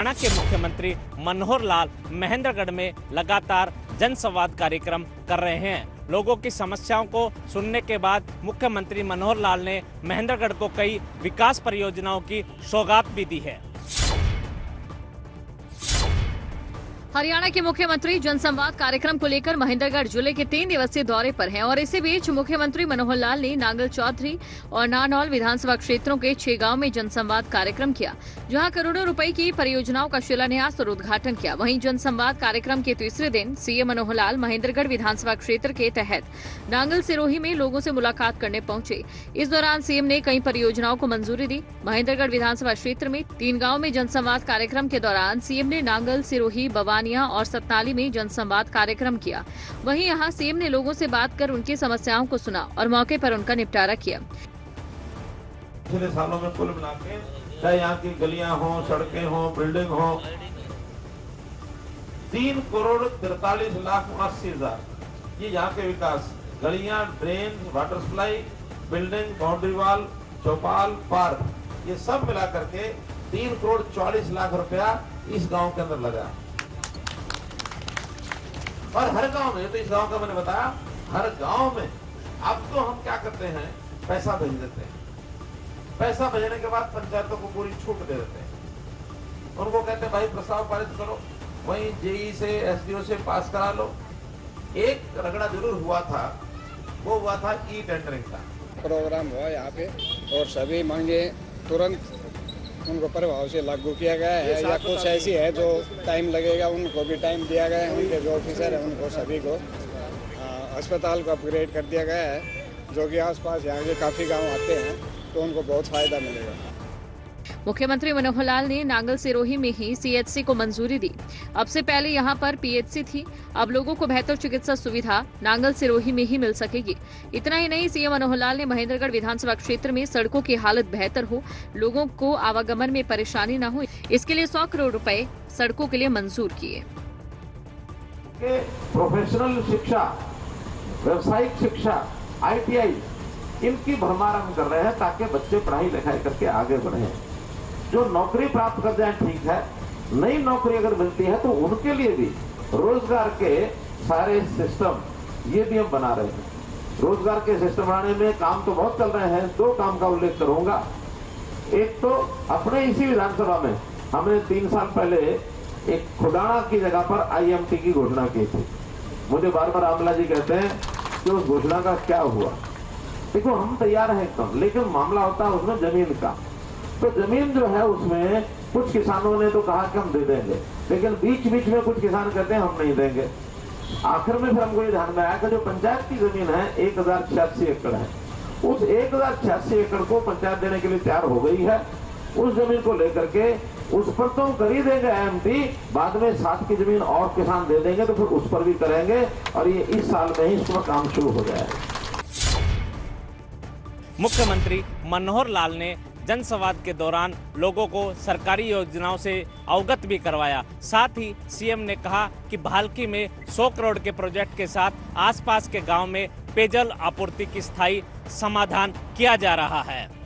हरियाणा के मुख्यमंत्री मनोहर लाल महेंद्रगढ़ में लगातार जनसंवाद कार्यक्रम कर रहे हैं। लोगों की समस्याओं को सुनने के बाद मुख्यमंत्री मनोहर लाल ने महेंद्रगढ़ को कई विकास परियोजनाओं की सौगात भी दी है। हरियाणा के मुख्यमंत्री जनसंवाद कार्यक्रम को लेकर महेंद्रगढ़ जिले के 3 दिवसीय दौरे पर हैं और इसी बीच मुख्यमंत्री मनोहर लाल ने नांगल चौधरी और नारनौल विधानसभा क्षेत्रों के 6 गांव में जनसंवाद कार्यक्रम किया, जहां करोड़ों रुपए की परियोजनाओं का शिलान्यास और उद्घाटन किया। वहीं जनसंवाद कार्यक्रम के तीसरे दिन सीएम मनोहर लाल महेंद्रगढ़ विधानसभा क्षेत्र के तहत नांगल सिरोही में लोगों से मुलाकात करने पहुंचे। इस दौरान सीएम ने कई परियोजनाओं को मंजूरी दी। महेंद्रगढ़ विधानसभा क्षेत्र में 3 गाँव में जनसंवाद कार्यक्रम के दौरान सीएम ने नांगल, सिरोही, बवानिया और सतनाली में जनसंवाद कार्यक्रम किया। वहीं यहां सीएम ने लोगों से बात कर उनकी समस्याओं को सुना और मौके पर उनका निपटारा किया। पिछले सालों में कुल मिला के चाहे यहाँ की गलियां हो, सड़कें हो, बिल्डिंग हो, 3,43,80,000 ये यहाँ के विकास, गलियां, drain, water supply, building, boundary wall, चौपाल, पार्क, ये सब मिला करके 3,40,00,000 रुपया इस गांव के अंदर लगा। और हर गांव में, तो इस गांव का मैंने बताया, हर गांव में अब तो हम क्या करते हैं, पैसा भेज देते हैं। पैसा भेजने के बाद पंचायतों को पूरी छूट दे देते हैं। उनको कहते हैं भाई प्रस्ताव पारित करो, वहीं जेई से, एसडीओ से पास करा लो। एक रगड़ा जरूर हुआ था, वो हुआ था ई टेंडरिंग का प्रोग्राम हुआ यहाँ पे और सभी मांगे तुरंत उनको प्रभाव से लागू किया गया है, या कुछ ऐसी है जो टाइम लगेगा उनको भी टाइम दिया गया है। उनके जो ऑफिसर है उनको सभी को अस्पताल को अपग्रेड कर दिया गया है, जो कि आसपास यहाँ के काफ़ी गांव आते हैं तो उनको बहुत फायदा मिलेगा। मुख्यमंत्री मनोहर लाल ने नांगल सिरोही में ही सीएचसी को मंजूरी दी। अब से पहले यहां पर पीएचसी थी, अब लोगों को बेहतर चिकित्सा सुविधा नांगल सिरोही में ही मिल सकेगी। इतना ही नहीं, सीएम मनोहर लाल ने महेंद्रगढ़ विधानसभा क्षेत्र में सड़कों की हालत बेहतर हो, लोगों को आवागमन में परेशानी न हो, इसके लिए 100 करोड़ रुपए सड़कों के लिए मंजूर किए। प्रोफेशनल शिक्षा, व्यावसायिक शिक्षा, ITI, इनकी भरमार हम कर रहे हैं ताकि बच्चे पढ़ाई लिखाई करके आगे बढ़े। जो नौकरी प्राप्त कर जाए ठीक है, नई नौकरी अगर मिलती है तो उनके लिए भी रोजगार के सारे सिस्टम ये भी हम बना रहे हैं। रोजगार के सिस्टम बनाने में काम तो बहुत चल रहे हैं, 2 काम का उल्लेख करूंगा। एक तो अपने इसी विधानसभा में हमने 3 साल पहले एक खुडाना की जगह पर IMT की घोषणा की थी। मुझे बार बार आमला जी कहते हैं कि उस घोषणा का क्या हुआ। देखो हम तैयार हैं एकदम, लेकिन मामला होता है उसमें जमीन का। तो जमीन जो है उसमें कुछ किसानों ने तो कहा कि हम दे देंगे, लेकिन बीच बीच में कुछ किसान कहते हैं हम नहीं देंगे। आखिर में फिर हमको ये ध्यान में आया कि जो पंचायत की जमीन है 1086 एकड़ है, उस 1086 एकड़ को पंचायत देने के लिए तैयार हो गई है। उस जमीन को लेकर के उस पर तो कर ही देंगे IMT, बाद में 7 की जमीन और किसान दे देंगे तो फिर उस पर भी करेंगे और ये इस साल में ही इस पर काम शुरू हो जाएगा। मुख्यमंत्री मनोहर लाल ने जनसंवाद के दौरान लोगों को सरकारी योजनाओं से अवगत भी करवाया। साथ ही सीएम ने कहा कि भालकी में 100 करोड़ के प्रोजेक्ट के साथ आसपास के गांव में पेयजल आपूर्ति की स्थायी समाधान किया जा रहा है।